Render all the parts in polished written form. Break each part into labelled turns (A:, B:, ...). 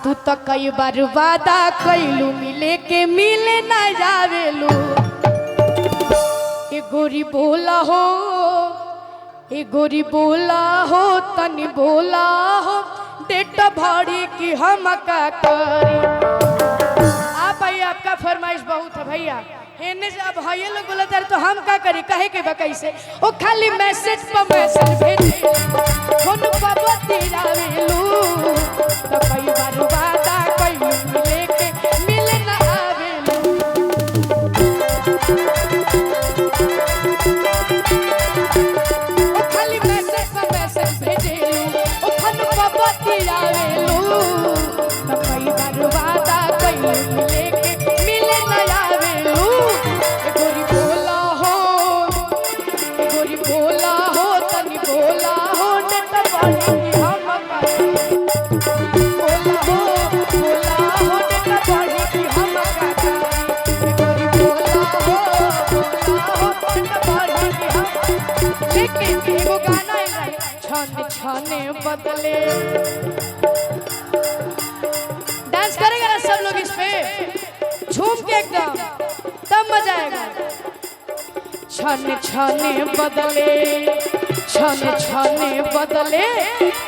A: तू तो कई बार वादा कैलू मिले के मिले ना जावेलू। ए गोरी बोला हो, ए गोरी बोला हो, तनी बोला हो, डेट भरी की हम का करी। आप भाई आपका फरमाइश बहुत है भैया, इन्हें से अब भाई लोग बोला तो हम का करी, कहे के कैसे ओ खाली मैसेज पर मैसेज भेजे फोन पर बतियावेलू। तो कई बार वादा कैलू मिले के मिले ना आवेलू। ओ खाली मैसेज पर मैसेज भेजेलू, ओ फोन पर बतियावेलू। तो कई बार वादा कैलू मिले के मिले ना आवेलू। ए गोरी बोला हो, ए गोरी बोला हो, तनी बोला हो, नेट बड़ी हम बोला हो, बोला हो, नेट बड़ी की हम का। ए गोरी बोला हो, बोला हो, नेट बड़ी की हम। लेकिन एगो गाना है छाने छाने बदले। डांस करेगा ना सब लोग इस पे झूम के एकदम, तब मजा आएगा। छाने छाने बदले, छाने छाने बदले,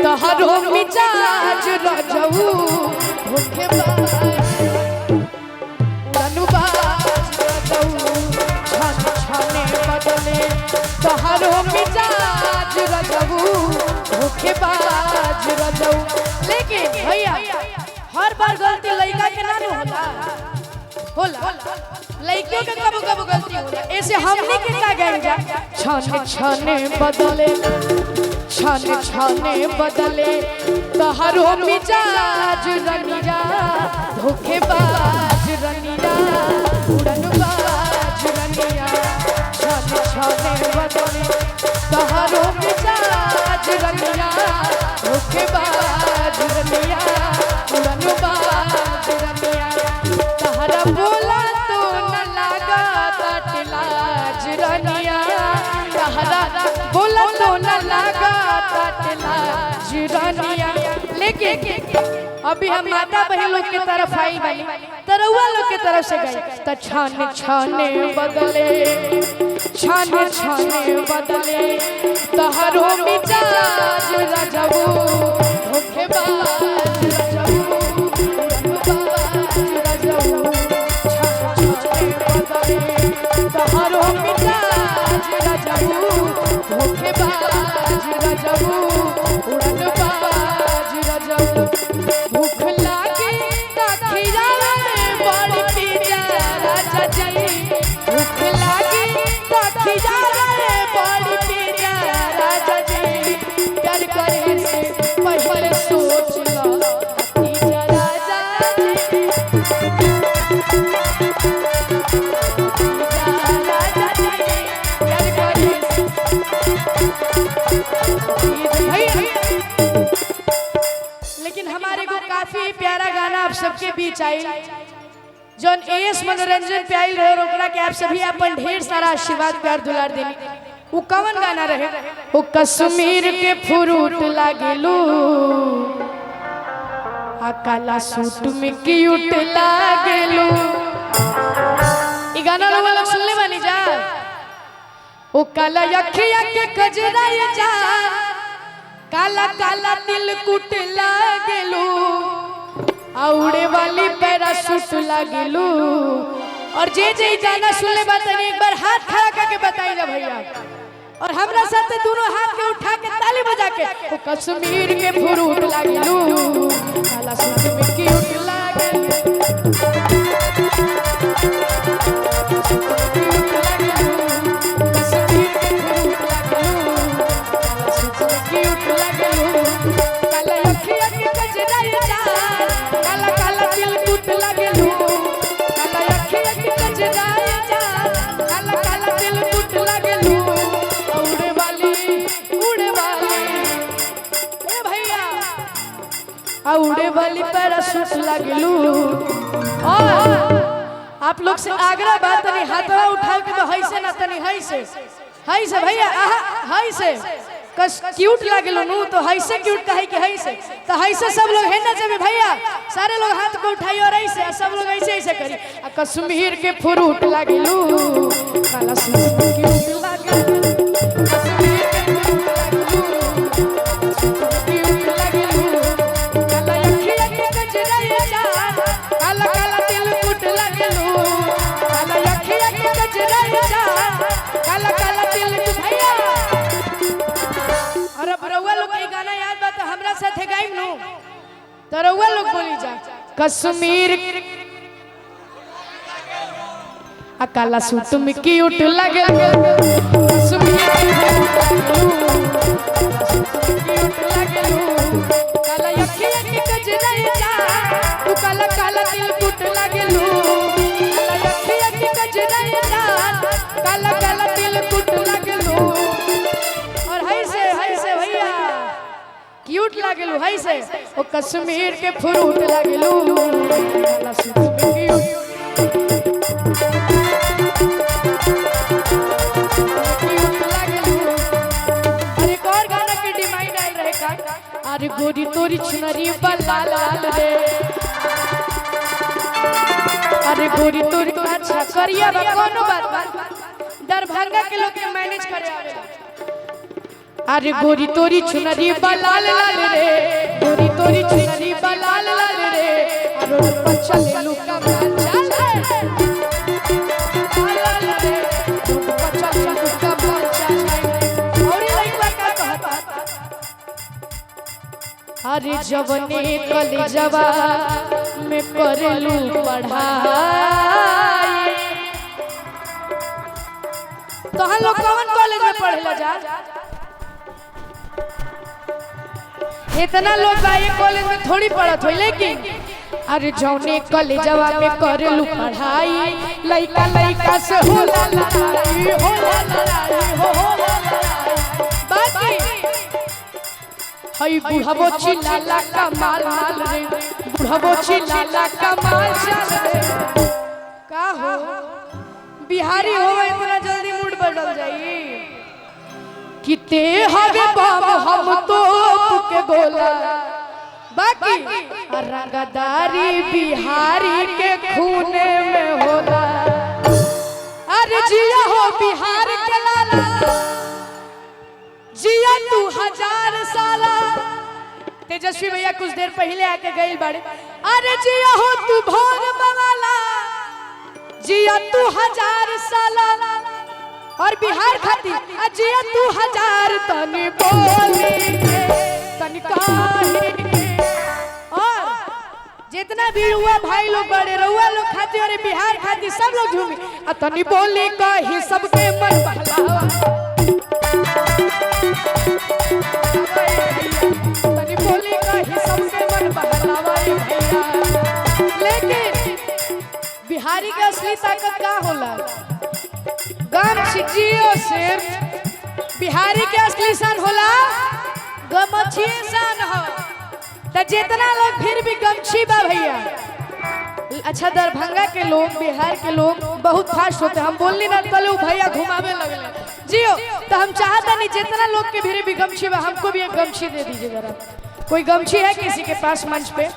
A: तोहरो मिजाज रजऊ धोखेबाज उड़नबाज रजऊ। छाने छाने बदले, तोहरो मिजाज रजऊ धोखेबाज रजऊ। लेकिन भैया हर बार गलती लड़का के ना होला, लड़कियों के कबो कबो गलती होला। ऐसे हमने के का गए जा छाने छाने बदले, छाने छाने बदले, तोहरो मिजाज रनिया धोखेबाज रनिया उड़नबाज रनिया। छाने छाने बदले, तोहरो मिजाज रनिया धोखेबाज रनिया उड़नबाज रनिया। तहरा बोला तो न लागा लाज रनिया, तहरा बोला तो न लागा लाज रनिया। लेकिन अभी हम माता बहन लोग के तरफ आई बानी, तरौआ लोग के तरफ से गए तो छाने छाने बदले, छाने छाने बदले, तोहरो मिजाज रजऊ धोखेबाज रजऊ उड़नबाज रजऊ। छाने छाने बदले, तोहरो मिजाज रजऊ धोखेबाज रजऊ उड़नबाज रजऊ। भूख लागी त खियावे बड़ी पिया राजा जी, भूख लागी त खियावे बड़ी पिया राजा जी। प्यार करे से पहले सोच लो पिया राजा जी, राजा जी। प्यार करे लेकिन हमारे को काफी प्यारा गाना आप सबके बीच आई, जोन एएस मनोरंजन पे आई रहे, ओकरा के आप सभी अपन ढेर सारा आशीर्वाद प्यार दुलार देनी। वो कवन गाना रहे? वो कश्मीर के फ्रूट लागेलू, आ काला सूट में क्यूट लागेलू। ई गाना लोग सुनले बानी जा। वो काला अखिया के कजरा जा, काला काला दिल कुट लागेलू, उड़े वाली पैराशूट लागेलू। और जे जे गाना सुनले बात एक बार हाथ खड़ा करके बताई ना भैया, और हमरा साथ दोनों हाथ के उठा के ताली बजा के वो कश्मीर के फ्रूट लागेलू, काला सूट में क्यूट लागेलू। उड़े वाली पैराशूट लगलू। और आप लोग से आग्रह बात नहीं, हाथवा उठाओ के तो हई से ना तनी हई से भैया, हई से कस क्यूट लागलो नु तो हैसे क्यूट कहे कि हैसे तो हैसे सब लोग है ना जब भैया सारे लोग हाथ को उठाई और ऐसे सब लोग ऐसे ऐसे करी आ कश्मीर के फ्रूट लागलो काला सूट क्यूट लागलो कश्मीर के फ्रूट लागलो काला अखिया के गजरा जा काला काला दिल कुट लागलो काला अखिया के गजरा जा काला काला दिल भैया रउआ लोग के गाना याद बा तो हमरा साथे गाइब नु तो रउआ लोग बोली जा कश्मीर आ काला सूट में क्यूट लगे कश्मीर क्यूट लगे काला अखिया के गजरा जा तू काला काला दिल कुट लगे काला अखिया के गजरा जा काला काला दिल कुट लगे क्यूट लागेलू है से ओ कश्मीर के फ्रूट लागेलू काला सूट में क्यूट लागेलू। अरे और गाना के डिमांड आइल रहे का अरे गोरी तोरी चुनरी लाल लाल रे अरे गोरी तोरी अच्छा करिया बा कोनो बात दरभंगा के लोग के मैनेज करे आवेला अरे गोरी तोरी चुनरी लाल लाल रे गोरी तोरी चुनरी लाल लाल रे अरे बच्चा ले लू का चल लाल रे बच्चा ले लू का चल और लइका का कहता अरे जवने कलेजवा में करलू पढ़ाई तो हम लोग कौन कॉलेज में पढ़ेला जा इतना लोग बाए कॉलेज में थोड़ी पढ़त हो लेकिन अरे जौने कॉलेजवा में करलू पढ़ाई लइका लइका से होला लड़ाई हो बाकी हई बुढ़ाबो चिल्लाला कमाल माल रे बुढ़ाबो चिल्लाला कमाल चल रे का हो बिहारी हो इतना जल्दी मूड बदल जाई किते हवे बम हम तो के गोला बाकी रंगदारी बिहारी के खूने में होला अरे जिया हो बिहार के लाला जिया तू 1000 साला तेजस्वी भैया कुछ देर पहले आके गई बाड़े अरे जिया हो तू भोग बवाला जिया तू 1000 साला और बिहार खाती अजिया तू 1000 तनी बोली तनी कहानी और जितना भी हुआ भाई लोग बड़े रहुआ लोग खाती और बिहार खाती सब लोग झूमी आ तनी बोली कही सबके मन बहलावा तनी बोली कही सबके मन बहलावा भैया लेकिन बिहारी का असली ताकत का होला गमछी जियो सिर्फ बिहारी के असली शान होला गमछी शान हो तो जितना लोग फिर भी गमछी बा भैया अच्छा दरभंगा के लोग बिहार के लोग बहुत फास्ट होते हम बोलनी ना तो भैया घुमावे लगले जियो तो हम चाहता नहीं जितना लोग के फिर भी गमछी बा हमको भी एक गमछी दे दीजिए जरा कोई गमछी है किसी के पास मंच पे।